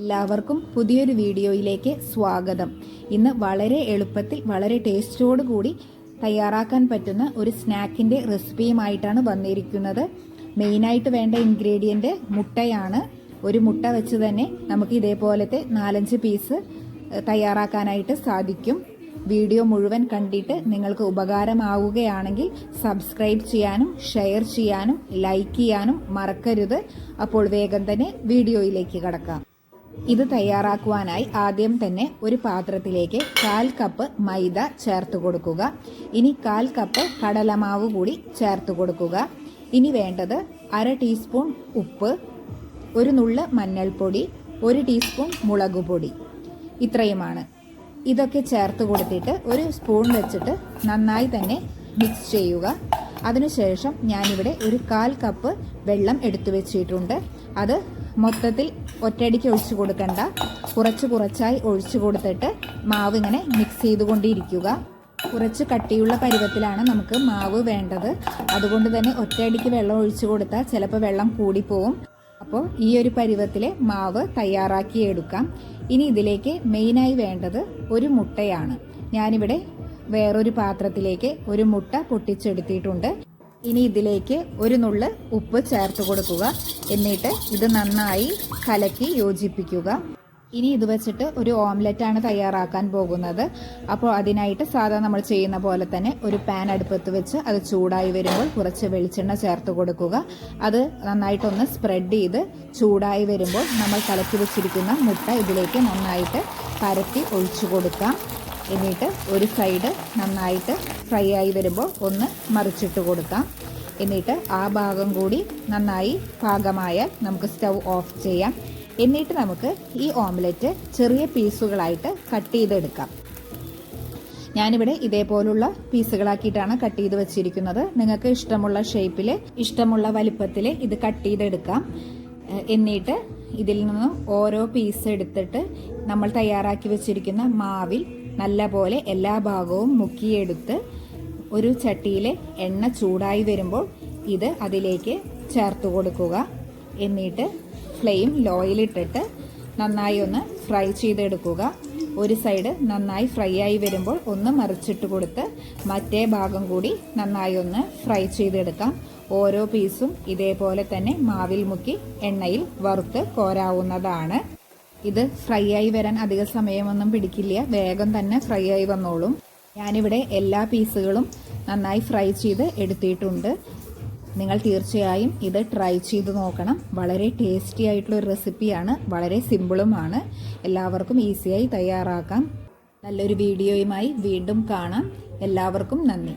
എല്ലാവർക്കും പുതിയൊരു വീഡിയോയിലേക്ക് സ്വാഗതം. ഇന്ന് വളരെ എളുപ്പത്തിൽ വളരെ ടേസ്റ്റോട് കൂടി തയ്യാറാക്കാൻ പറ്റുന്ന ഒരു സ്നാക്കിൻ്റെ റെസിപ്പിയുമായിട്ടാണ് വന്നിരിക്കുന്നത്. മെയിനായിട്ട് വേണ്ട ഇൻഗ്രീഡിയൻറ്റ് മുട്ടയാണ്. ഒരു മുട്ട വെച്ച് തന്നെ നമുക്ക് ഇതേപോലത്തെ 4-5 പീസ് തയ്യാറാക്കാനായിട്ട് സാധിക്കും. വീഡിയോ മുഴുവൻ കണ്ടിട്ട് നിങ്ങൾക്ക് ഉപകാരമാവുകയാണെങ്കിൽ സബ്സ്ക്രൈബ് ചെയ്യാനും ഷെയർ ചെയ്യാനും ലൈക്ക് ചെയ്യാനും മറക്കരുത്. അപ്പോൾ വേഗം തന്നെ വീഡിയോയിലേക്ക് കടക്കാം. ഇത് തയ്യാറാക്കുവാനായി ആദ്യം തന്നെ ഒരു പാത്രത്തിലേക്ക് 1/4 കപ്പ് മൈദ ചേർത്ത് കൊടുക്കുക. ഇനി 1/4 കപ്പ് കടലമാവ് കൂടി ചേർത്ത് കൊടുക്കുക. ഇനി വേണ്ടത് 1/2 ടീസ്പൂൺ ഉപ്പ്, ഒരു നുള്ള് മഞ്ഞൾപ്പൊടി, 1 ടീസ്പൂൺ മുളക് പൊടി, ഇത്രയുമാണ്. ഇതൊക്കെ ചേർത്ത് കൊടുത്തിട്ട് ഒരു സ്പൂൺ വെച്ചിട്ട് നന്നായി തന്നെ മിക്സ് ചെയ്യുക. അതിനുശേഷം ഞാനിവിടെ ഒരു 1/4 കപ്പ് വെള്ളം എടുത്തു വെച്ചിട്ടുണ്ട്. അത് മൊത്തത്തിൽ ഒറ്റയടിക്ക് ഒഴിച്ചു കൊടുക്കണ്ട, കുറച്ചായി ഒഴിച്ചു കൊടുത്തിട്ട് മാവ് ഇങ്ങനെ മിക്സ് ചെയ്തുകൊണ്ടിരിക്കുക. കുറച്ച് കട്ടിയുള്ള പരുവത്തിലാണ് നമുക്ക് മാവ് വേണ്ടത്. അതുകൊണ്ട് തന്നെ ഒറ്റയടിക്ക് വെള്ളം ഒഴിച്ചു കൊടുത്താൽ ചിലപ്പോൾ വെള്ളം കൂടിപ്പോവും. അപ്പോൾ ഈ ഒരു പരുവത്തിലെ മാവ് തയ്യാറാക്കി എടുക്കാം. ഇനി ഇതിലേക്ക് മെയിനായി വേണ്ടത് ഒരു മുട്ടയാണ്. ഞാനിവിടെ വേറൊരു പാത്രത്തിലേക്ക് ഒരു മുട്ട പൊട്ടിച്ചെടുത്തിട്ടുണ്ട്. ഇനി ഇതിലേക്ക് ഒരു നുള്ള് ഉപ്പ് ചേർത്ത് കൊടുക്കുക. എന്നിട്ട് ഇത് നന്നായി കലക്കി യോജിപ്പിക്കുക. ഇനി ഇത് വെച്ചിട്ട് ഒരു ഓംലെറ്റാണ് തയ്യാറാക്കാൻ പോകുന്നത്. അപ്പോൾ അതിനായിട്ട് സാധാരണ നമ്മൾ ചെയ്യുന്ന പോലെ തന്നെ ഒരു പാൻ അടുപ്പത്ത് വെച്ച് അത് ചൂടായി വരുമ്പോൾ കുറച്ച് വെളിച്ചെണ്ണ ചേർത്ത് കൊടുക്കുക. അത് നന്നായിട്ടൊന്ന് സ്പ്രെഡ് ചെയ്ത് ചൂടായി വരുമ്പോൾ നമ്മൾ കലക്കി വെച്ചിരിക്കുന്ന മുട്ട ഇതിലേക്ക് നന്നായിട്ട് പരത്തി ഒഴിച്ചു കൊടുക്കാം. എന്നിട്ട് ഒരു സൈഡ് നന്നായിട്ട് ഫ്രൈ ആയി വരുമ്പോൾ ഒന്ന് മറിച്ചിട്ട് കൊടുക്കാം. എന്നിട്ട് ആ ഭാഗം കൂടി നന്നായി പാകമായാൽ നമുക്ക് സ്റ്റൗ ഓഫ് ചെയ്യാം. എന്നിട്ട് നമുക്ക് ഈ ഓംലെറ്റ് ചെറിയ പീസുകളായിട്ട് കട്ട് ചെയ്തെടുക്കാം. ഞാനിവിടെ ഇതേപോലുള്ള പീസുകളാക്കിയിട്ടാണ് കട്ട് ചെയ്ത് വെച്ചിരിക്കുന്നത്. നിങ്ങൾക്ക് ഇഷ്ടമുള്ള ഷേപ്പിൽ ഇഷ്ടമുള്ള വലിപ്പത്തിൽ ഇത് കട്ട് ചെയ്തെടുക്കാം. എന്നിട്ട് ഇതിൽ നിന്നും ഓരോ പീസ് എടുത്തിട്ട് നമ്മൾ തയ്യാറാക്കി വെച്ചിരിക്കുന്ന മാവിൽ നല്ലപോലെ എല്ലാ ഭാഗവും മുക്കിയെടുത്ത് ഒരു ചട്ടിയിൽ എണ്ണ ചൂടായി വരുമ്പോൾ ഇത് അതിലേക്ക് ചേർത്ത് കൊടുക്കുക. എന്നിട്ട് ഫ്ലെയിം ലോയിലിട്ടിട്ട് നന്നായി ഒന്ന് ഫ്രൈ ചെയ്തെടുക്കുക. ഒരു സൈഡ് നന്നായി ഫ്രൈ ആയി വരുമ്പോൾ ഒന്ന് മറിച്ചിട്ട് കൊടുത്ത് മറ്റേ ഭാഗം കൂടി നന്നായി ഒന്ന് ഫ്രൈ ചെയ്തെടുക്കാം. ഓരോ പീസും ഇതേപോലെ തന്നെ മാവിൽ മുക്കി എണ്ണയിൽ വറുത്ത് കോരാവുന്നതാണ്. ഇത് ഫ്രൈ ആയി വരാൻ അധിക സമയമൊന്നും പിടിക്കില്ല, വേഗം തന്നെ ഫ്രൈ ആയി വന്നോളും. ഞാനിവിടെ എല്ലാ പീസുകളും നന്നായി ഫ്രൈ ചെയ്ത് എടുത്തിട്ടുണ്ട്. നിങ്ങൾ തീർച്ചയായും ഇത് ട്രൈ ചെയ്ത് നോക്കണം. വളരെ ടേസ്റ്റി ആയിട്ടുള്ള ഒരു റെസിപ്പിയാണ്, വളരെ സിമ്പിളുമാണ്. എല്ലാവർക്കും ഈസിയായി തയ്യാറാക്കാം. നല്ലൊരു വീഡിയോയുമായി വീണ്ടും കാണാം. എല്ലാവർക്കും നന്ദി.